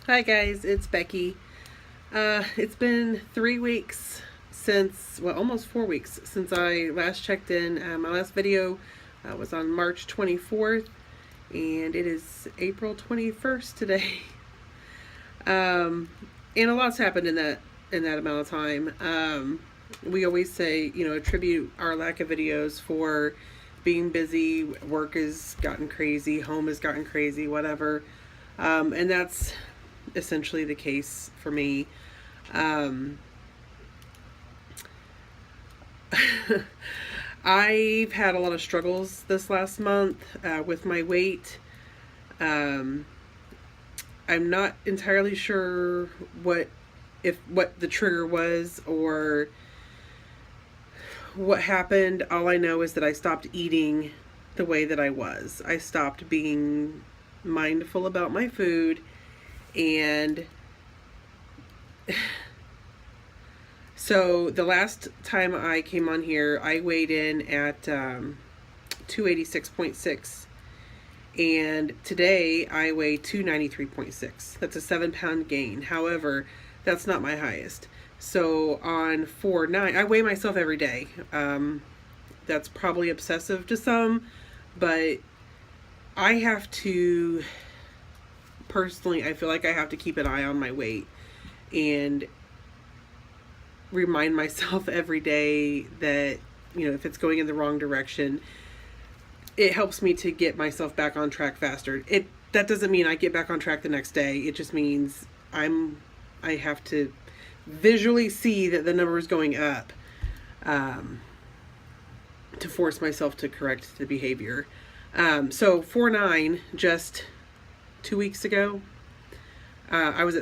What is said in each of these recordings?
Hi guys, it's Becky. It's been 3 weeks since, well, almost 4 weeks since I last checked in. My last video was on March 24th, and it is April 21st today. Um, and a lot's happened in that amount of time. We always say, attribute our lack of videos for being busy. Work has gotten crazy, home has gotten crazy, whatever. And that's essentially the case for me. Um, I've had a lot of struggles this last month with my weight. Um, I'm not entirely sure what the trigger was or what happened. All I know is that I stopped eating the way that I was. I stopped being mindful about my food, and so the last time I came on here, I weighed in at 286.6, and today I weigh 293.6. That's a 7-pound gain. However, that's not my highest. So on 4/9, I weigh myself every day. That's probably obsessive to some, but I have to, personally, I feel like I have to keep an eye on my weight and remind myself every day that, if it's going in the wrong direction, it helps me to get myself back on track faster. That doesn't mean I get back on track the next day. It just means I have to visually see that the number is going up, to force myself to correct the behavior. So 4/9, just 2 weeks ago, I was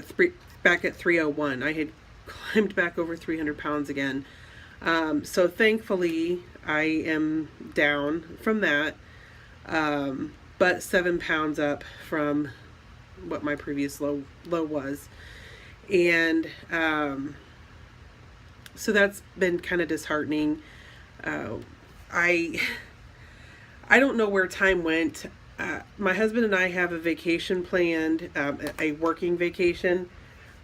back at 301. I had climbed back over 300 pounds again. So thankfully, I am down from that, but 7 pounds up from what my previous low was. And so that's been kind of disheartening. I don't know where time went. My husband and I have a vacation planned, a working vacation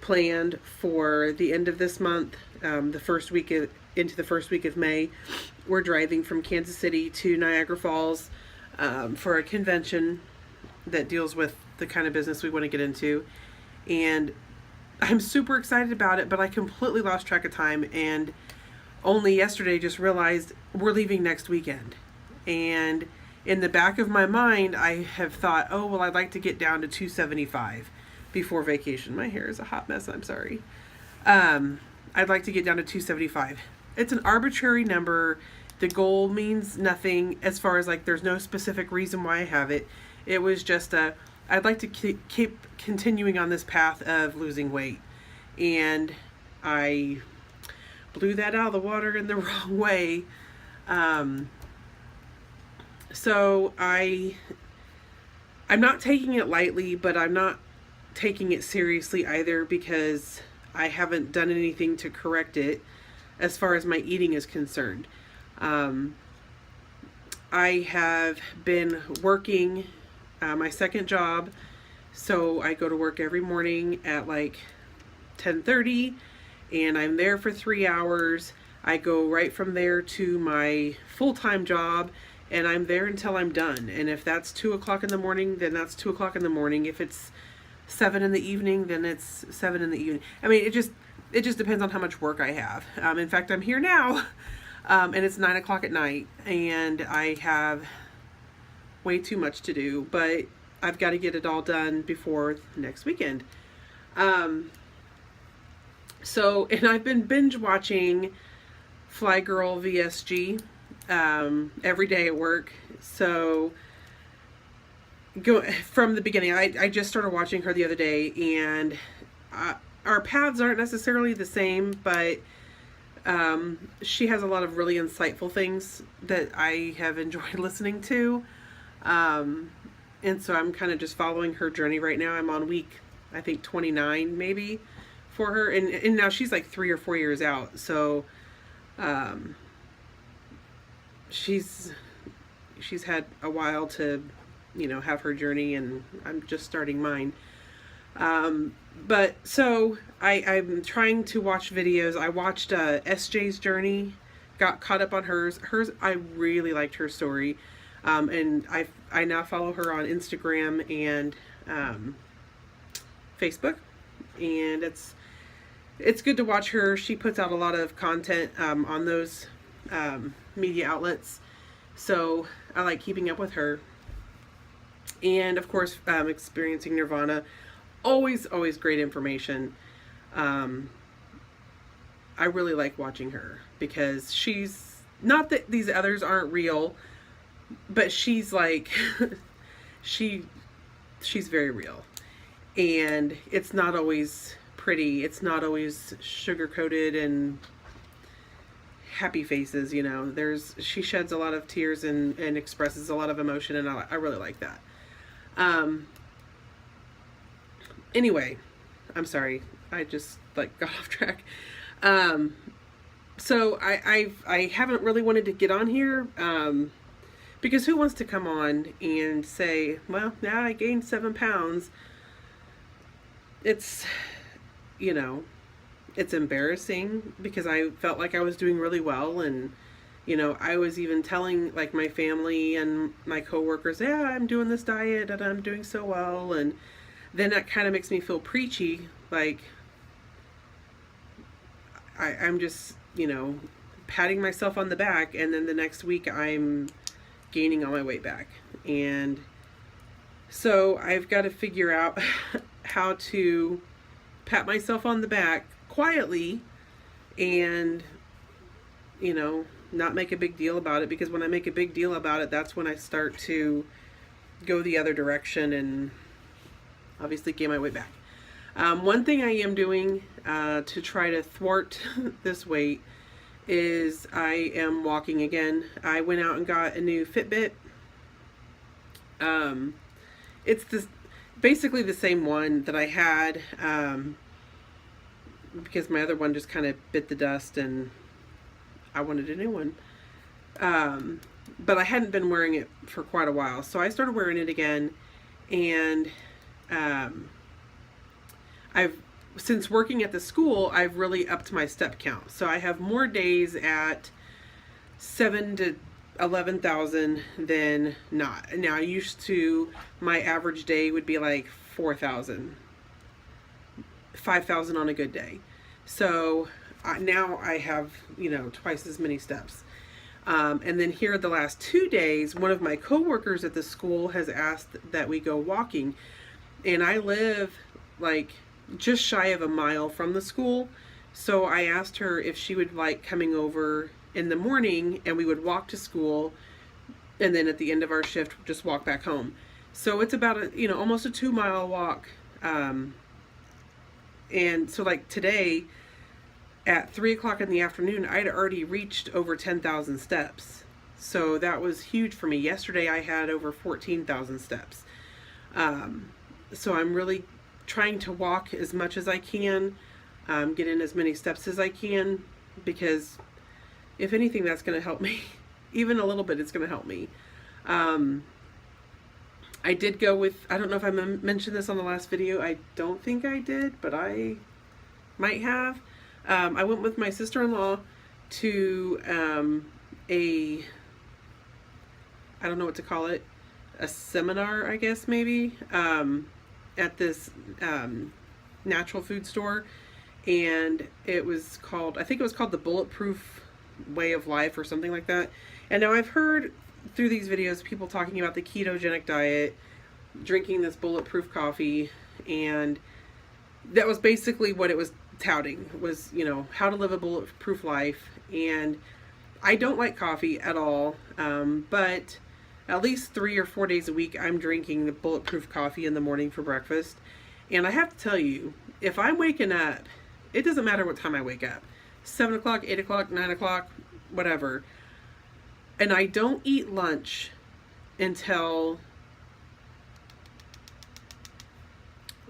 planned for the end of this month, into the first week of May. We're driving from Kansas City to Niagara Falls for a convention that deals with the kind of business we want to get into. And I'm super excited about it, but I completely lost track of time, and only yesterday just realized we're leaving next weekend. And in the back of my mind, I have thought, oh, well, I'd like to get down to 275 before vacation. My hair is a hot mess, I'm sorry. I'd like to get down to 275. It's an arbitrary number. The goal means nothing as far as, like, there's no specific reason why I have it. It was just I'd like to keep continuing on this path of losing weight. And I blew that out of the water in the wrong way. So I'm not taking it lightly, but I'm not taking it seriously either, because I haven't done anything to correct it as far as my eating is concerned. I have been working my second job, so I go to work every morning at like 10:30, and I'm there for 3 hours. I go right from there to my full-time job, and I'm there until I'm done. And if that's 2 o'clock in the morning, then that's 2 o'clock in the morning. If it's 7 in the evening, then it's 7 in the evening. I mean, it just depends on how much work I have. In fact, I'm here now, and it's 9 o'clock at night, and I have way too much to do, but I've got to get it all done before next weekend. And I've been binge watching Fly Girl VSG every day at work. So from the beginning, I just started watching her the other day, and our paths aren't necessarily the same, but she has a lot of really insightful things that I have enjoyed listening to. And so I'm kind of just following her journey right now. I'm on week, I think, 29 maybe for her. And now she's like 3 or 4 years out. So she's had a while to, have her journey, and I'm just starting mine. But so I'm trying to watch videos. I watched SJ's journey, got caught up on hers. I really liked her story. And I now follow her on Instagram and Facebook, and it's good to watch her. She puts out a lot of content on those media outlets, so I like keeping up with her. And of course, experiencing Nirvana, always great information. I really like watching her because she's not that these others aren't real, but she's like she's very real, and it's not always pretty. It's not always sugar coated and happy faces. She sheds a lot of tears and expresses a lot of emotion, and I really like that. Anyway, I'm sorry, I just got off track. So I haven't really wanted to get on here, because who wants to come on and say, well, now I gained 7 pounds. It's it's embarrassing because I felt like I was doing really well, and I was even telling my family and my coworkers, yeah, I'm doing this diet and I'm doing so well, and then that kind of makes me feel preachy, I'm just patting myself on the back, and then the next week I'm gaining all my weight back. And so I've got to figure out how to pat myself on the back quietly and not make a big deal about it, because when I make a big deal about it, that's when I start to go the other direction and obviously gain my weight back. One thing I am doing to try to thwart this weight is I am walking again. I went out and got a new Fitbit. It's basically the same one that I had, because my other one just kind of bit the dust and I wanted a new one. But I hadn't been wearing it for quite a while, so I started wearing it again, and since working at the school, I've really upped my step count. So I have more days at 7,000 to 11,000 than not. Now, my average day would be 4,000, 5,000 on a good day. So now I have, twice as many steps. And then here the last 2 days, one of my coworkers at the school has asked that we go walking. And I live just shy of a mile from the school. So I asked her if she would like coming over in the morning, and we would walk to school, and then at the end of our shift, just walk back home. So it's about almost a 2-mile walk. And so today at 3:00 in the afternoon, I'd already reached over 10,000 steps. So that was huge for me. Yesterday I had over 14,000 steps. So I'm really trying to walk as much as I can, get in as many steps as I can, because if anything, that's going to help me. Even a little bit, it's going to help me. I did go with, I don't know if I mentioned this on the last video. I don't think I did, but I might have. I went with my sister-in-law to I don't know what to call it, a seminar, I guess, maybe, at this natural food store. And it was called, I think it was called the Bulletproof Way of Life or something like that. And now I've heard through these videos people talking about the ketogenic diet, drinking this bulletproof coffee, and that was basically what it was touting, was how to live a bulletproof life. And I don't like coffee at all, but at least 3 or 4 days a week I'm drinking the bulletproof coffee in the morning for breakfast. And I have to tell you, if I'm waking up, it doesn't matter what time I wake up, 7 o'clock, 8 o'clock, 9 o'clock, whatever, and I don't eat lunch until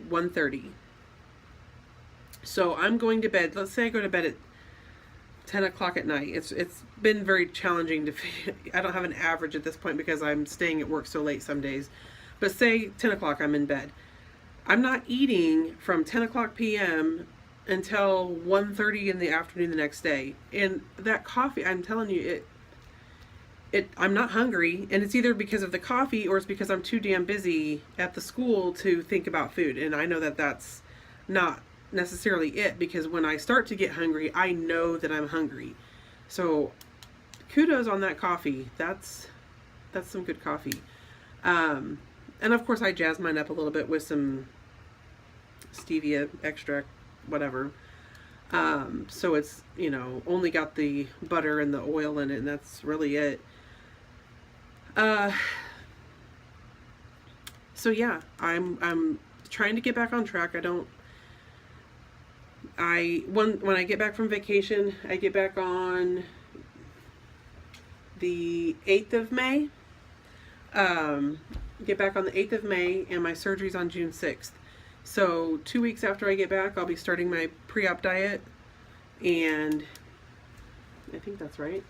1:30. So I'm going to bed, let's say I go to bed at 10 o'clock at night. It's been very challenging I don't have an average at this point because I'm staying at work so late some days, but say 10 o'clock I'm in bed. I'm not eating from 10 o'clock p.m. until 1:30 in the afternoon the next day. And that coffee, I'm telling you, I'm not hungry, and it's either because of the coffee or it's because I'm too damn busy at the school to think about food. And I know that that's not necessarily it, because when I start to get hungry, I know that I'm hungry. So kudos on that coffee. That's some good coffee. And of course I jazz mine up a little bit with some stevia extract, whatever. So it's, only got the butter and the oil in it, and that's really it. So yeah, I'm trying to get back on track. When I get back from vacation, I get back on the 8th of May. Get back on the 8th of May, and my surgery's on June 6th. So 2 weeks after I get back, I'll be starting my pre-op diet, and I think that's right.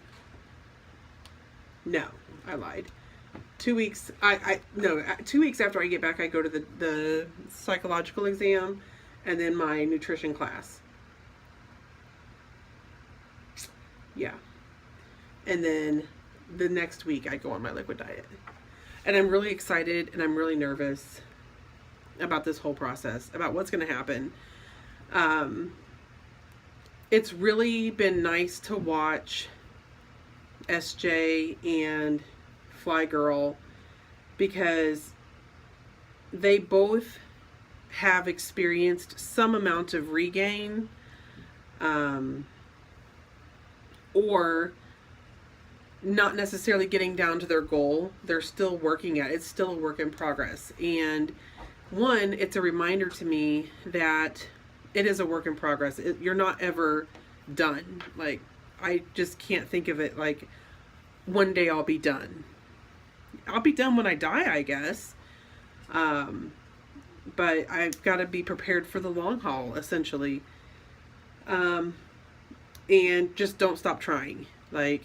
No, I lied. 2 weeks. No. 2 weeks after I get back, I go to the psychological exam, and then my nutrition class. Yeah, and then the next week I go on my liquid diet, and I'm really excited and I'm really nervous about this whole process, about what's going to happen. It's really been nice to watch SJ and Fly Girl, because they both have experienced some amount of regain, or not necessarily getting down to their goal. They're still working at it. It's still a work in progress. And one, it's a reminder to me that it is a work in progress. You're not ever done. Like, I just can't think of it like one day I'll be done. I'll be done when I die, I guess. But I've got to be prepared for the long haul, essentially. And just don't stop trying. Like,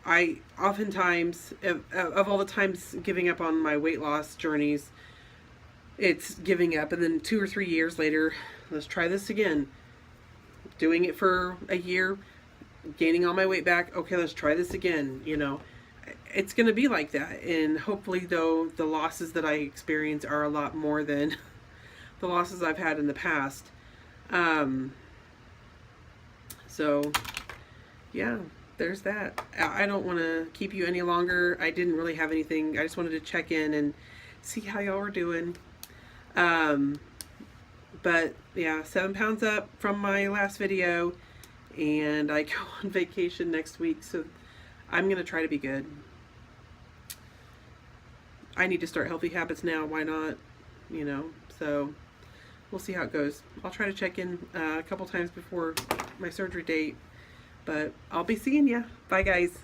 I oftentimes, of all the times giving up on my weight loss journeys, it's giving up, and then 2 or 3 years later, let's try this again. Doing it for a year, gaining all my weight back. Okay, let's try this again. It's going to be like that. And hopefully, though, the losses that I experience are a lot more than the losses I've had in the past. So, yeah, there's that. I don't want to keep you any longer. I didn't really have anything. I just wanted to check in and see how y'all are doing. But yeah, 7 pounds up from my last video, and I go on vacation next week, so I'm going to try to be good. I need to start healthy habits now. Why not? So we'll see how it goes. I'll try to check in a couple times before my surgery date, but I'll be seeing ya. Bye, guys.